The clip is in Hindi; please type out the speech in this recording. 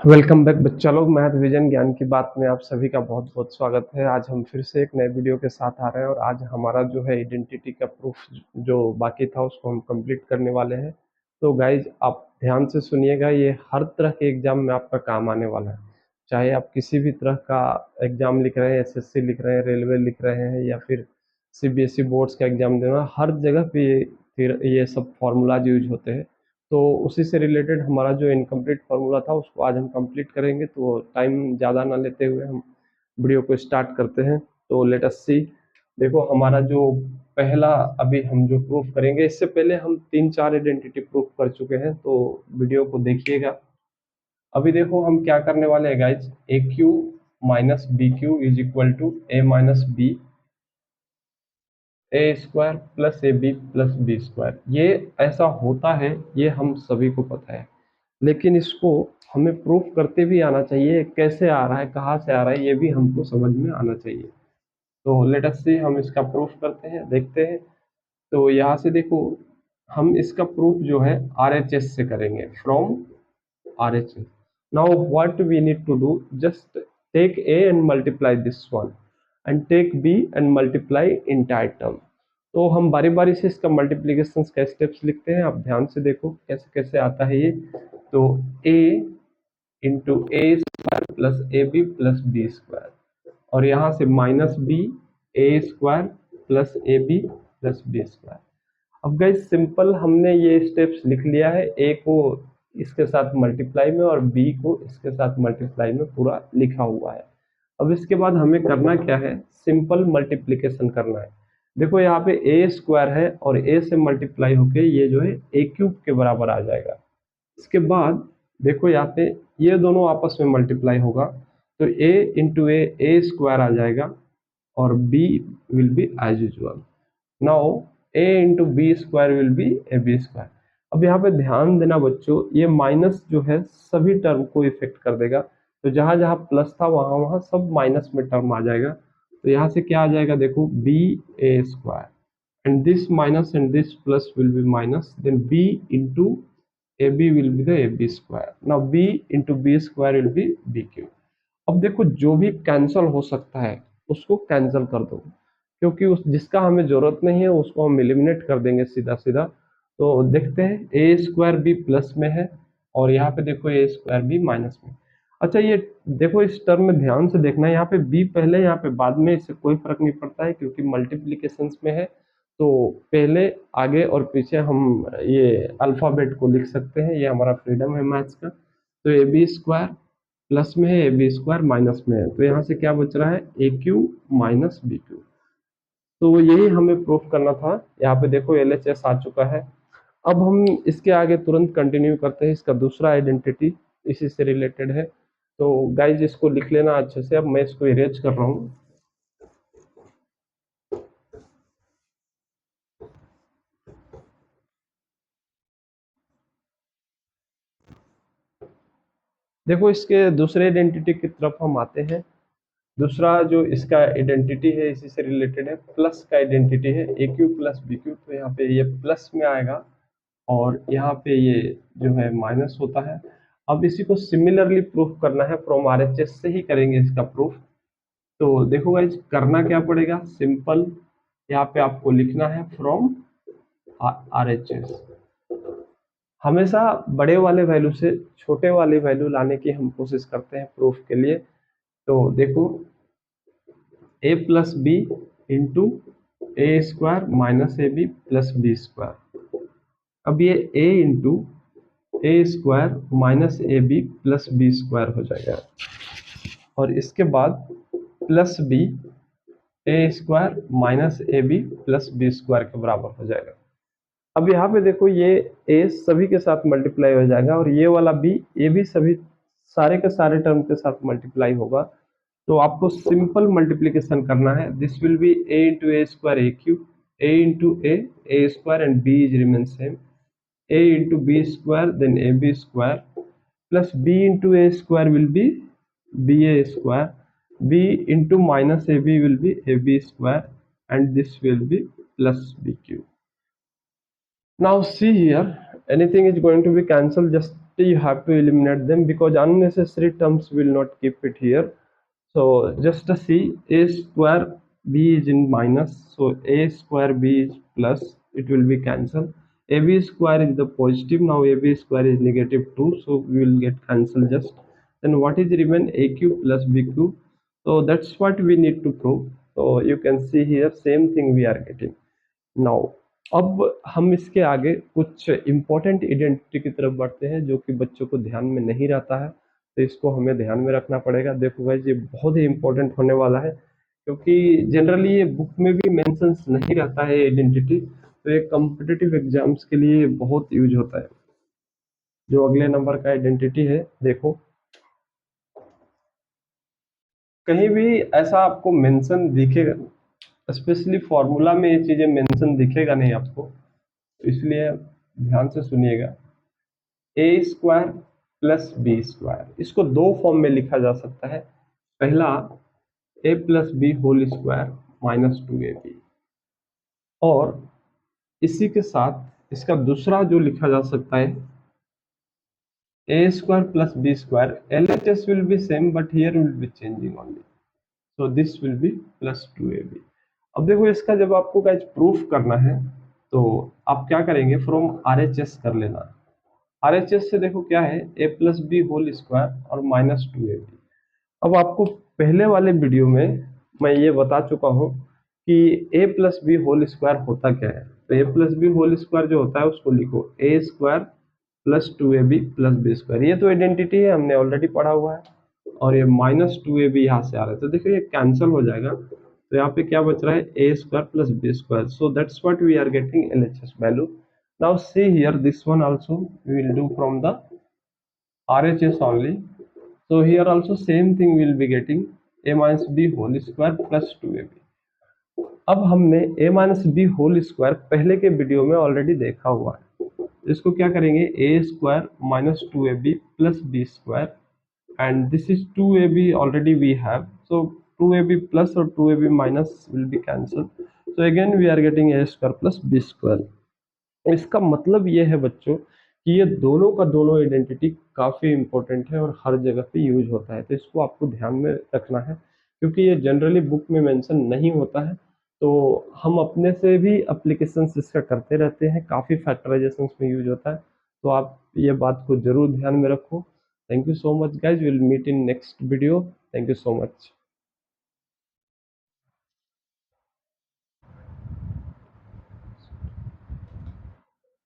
वेलकम बैक बच्चा लोग। मैथ विजन ज्ञान की बात में आप सभी का बहुत बहुत स्वागत है। आज हम फिर से एक नए वीडियो के साथ आ रहे हैं और आज हमारा जो है आइडेंटिटी का प्रूफ जो बाकी था उसको हम कंप्लीट करने वाले हैं। तो गाइज आप ध्यान से सुनिएगा, ये हर तरह के एग्जाम में आपका काम आने वाला है। चाहे आप किसी भी तरह का एग्जाम लिख रहे हैं, एसएससी लिख रहे हैं, रेलवे लिख रहे हैं या फिर सीबीएसई बोर्ड्स का एग्जाम देना, हर जगह पे फिर ये सब फॉर्मूलाज यूज होते हैं। तो उसी से रिलेटेड हमारा जो इनकम्प्लीट फार्मूला था उसको आज हम कंप्लीट करेंगे। तो टाइम ज़्यादा ना लेते हुए हम वीडियो को स्टार्ट करते हैं। तो लेट अस सी। देखो हमारा जो पहला अभी हम जो प्रूफ करेंगे, इससे पहले हम 3-4 आइडेंटिटी प्रूफ कर चुके हैं, तो वीडियो को देखिएगा। अभी देखो हम क्या करने वाले हैं guys, A cube minus B cube is equal to A minus B A square plus A B plus B square. ये ऐसा होता है, ये हम सभी को पता है, लेकिन इसको हमें प्रूफ करते भी आना चाहिए। कैसे आ रहा है, कहाँ से आ रहा है, ये भी हमको समझ में आना चाहिए। तो लेट अस सी, हम इसका प्रूफ करते हैं, देखते हैं। तो यहाँ से देखो, हम इसका प्रूफ जो है आरएचएस से करेंगे, from RHS. Now what we need to do, just take A and multiply this one and take B and multiply entire term. तो हम बारी बारी से इसका मल्टीप्लीकेशन का स्टेप्स लिखते हैं। आप ध्यान से देखो कैसे कैसे आता है ये। तो a into A square plus A B plus B square, और यहाँ से minus B A square plus A B plus B square. अब गाइस सिंपल हमने ये स्टेप्स लिख लिया है, ए को इसके साथ मल्टीप्लाई में और बी को इसके साथ मल्टीप्लाई में पूरा लिखा हुआ है। अब इसके बाद हमें करना क्या है, सिंपल मल्टीप्लिकेशन करना है। देखो यहाँ पे ए स्क्वायर है और ए से मल्टीप्लाई होके ये जो है ए क्यूब के बराबर आ जाएगा। इसके बाद देखो यहाँ पे ये दोनों आपस में मल्टीप्लाई होगा, तो a इंटू ए स्क्वायर आ जाएगा और b will be as usual. Now a into B square will be A B square. अब यहाँ पे ध्यान देना बच्चों, ये माइनस जो है सभी टर्म को इफेक्ट कर देगा। तो जहां जहां प्लस था वहां वहां सब माइनस में टर्म आ जाएगा। तो यहाँ से क्या आ जाएगा, देखो B A square and this minus and this plus will be minus, then b into ab will be the ab square. Now b into b square will be b cube. अब देखो जो भी कैंसल हो सकता है उसको कैंसल कर दो, क्योंकि उस जिसका हमें जरूरत नहीं है उसको हम एलिमिनेट कर देंगे सीधा सीधा। तो देखते हैं, ए स्क्वायर भी प्लस में है और यहाँ पे देखो ए स्क्वायर भी माइनस में। अच्छा ये देखो, इस टर्म में ध्यान से देखना है, यहाँ पे बी पहले यहाँ पे बाद में, इससे कोई फर्क नहीं पड़ता है क्योंकि मल्टीप्लीकेशंस में है। तो पहले आगे और पीछे हम ये अल्फाबेट को लिख सकते हैं, ये हमारा फ्रीडम है मैथ्स का। तो ए बी स्क्वायर प्लस में है, ए बी स्क्वायर माइनस में है, तो यहाँ से क्या बच रहा है, ए क्यू माइनस बी क्यू। तो यही हमें प्रूफ करना था। यहाँ पे देखो एल एच एस आ चुका है। अब हम इसके आगे तुरंत कंटिन्यू करते हैं, इसका दूसरा आइडेंटिटी इसी से रिलेटेड है। तो गाइज इसको लिख लेना अच्छे से। अब मैं इसको इरेज कर रहा हूँ। देखो इसके दूसरे आइडेंटिटी की तरफ हम आते हैं। दूसरा जो इसका आइडेंटिटी है इसी से रिलेटेड है, प्लस का आइडेंटिटी है, ए क्यू प्लस बी क्यू। तो यहाँ पे ये प्लस में आएगा और यहाँ पे ये जो है माइनस होता है। अब इसी को सिमिलरली प्रूफ करना है, फ्रॉम आरएचएस से ही करेंगे इसका प्रूफ। तो देखो गाइज करना क्या पड़ेगा, सिंपल यहाँ पे आपको लिखना है फ्रॉम आरएचएस। हमेशा बड़े वाले वैल्यू से छोटे वाले वैल्यू लाने की हम कोशिश करते हैं प्रूफ के लिए। तो देखो A plus B into A square minus A B plus B square. अब ये a into A square minus A B plus B square हो जाएगा, और इसके बाद plus B A square minus A B plus B square के बराबर हो जाएगा। अब यहाँ पे देखो ये a सभी के साथ मल्टीप्लाई हो जाएगा और ये वाला b, ये भी सभी सारे के सारे टर्म के साथ मल्टीप्लाई होगा। तो आपको सिंपल मल्टीप्लिकेशन करना है। This will B a into A square A cube, a into A square and b is remain same, a into b square then ab square plus b into a square will be ba square, b into minus ab will be ab square, and this will be plus bq. Now see here, anything is going to be cancelled, just you have to eliminate them because unnecessary terms will not keep it here. So just see, a square b is in minus, so a square b is plus, it will be cancelled. Ab square is the positive, now ab square is negative 2, so we will get cancelled just. Then what is remain, aq plus bq. So that's what we need to prove. So you can see here same thing we are getting now. अब हम इसके आगे कुछ इम्पोर्टेंट आइडेंटिटी की तरफ बढ़ते हैं जो कि बच्चों को ध्यान में नहीं रहता है, तो इसको हमें ध्यान में रखना पड़ेगा। देखो गाइस, ये बहुत ही इम्पोर्टेंट होने वाला है क्योंकि जनरली ये बुक में भी मेंशंस नहीं रहता है आइडेंटिटी, तो ये कॉम्पिटिटिव एग्जाम्स के लिए बहुत यूज होता है। जो अगले नंबर का आइडेंटिटी है, देखो कहीं भी ऐसा आपको मेंशन दिखेगा, स्पेशली फॉर्मूला में ये चीजें मेंशन दिखेगा नहीं आपको, तो इसलिए ध्यान से सुनिएगा। A square plus B square, इसको दो फॉर्म में लिखा जा सकता है। पहला A plus B whole square minus 2ab, और इसी के साथ इसका दूसरा जो लिखा जा सकता है A square plus B square, LHS will be same but here will be changing only, so this will be plus 2ab। अब देखो इसका जब आपको गाइस प्रूफ करना है तो आप क्या करेंगे, फ्रॉम RHS कर लेना। RHS से देखो क्या है, a plus B whole square और माइनस 2ab। अब आपको पहले वाले वीडियो में मैं ये बता चुका हूँ कि a plus B whole square होता क्या है। तो a plus B whole square जो होता है उसको लिखो a square plus 2ab plus B square, ये तो आइडेंटिटी है, हमने ऑलरेडी पढ़ा हुआ है। और ये माइनस 2ab यहाँ से आ रहा है, तो देखो ये कैंसिल हो जाएगा, तो यहाँ पे क्या बच रहा है, a square plus B square. So that's what we are getting LHS value. Now see here, this one also we will do from the RHS only. So here also same thing we will be getting a minus b whole square plus 2ab. अब हमने a minus B whole square पहले के वीडियो में ऑलरेडी देखा हुआ है, इसको क्या करेंगे, a square minus 2ab plus B square, and this is 2ab already we have, so 2ab plus और 2ab minus will be cancelled, so again we are getting a square plus b square। इसका मतलब ये है बच्चों कि ये दोनों का दोनों आइडेंटिटी काफ़ी इंपॉर्टेंट है और हर जगह पे यूज होता है, तो इसको आपको ध्यान में रखना है क्योंकि ये जनरली बुक में मेंशन नहीं होता है। तो हम अपने से भी एप्लीकेशंस इसका करते रहते हैं, काफ़ी फैक्टराइजेशंस में यूज होता है, तो आप ये बात को जरूर ध्यान में रखो। Thank you so much guys, will meet in next video. Thank you so much.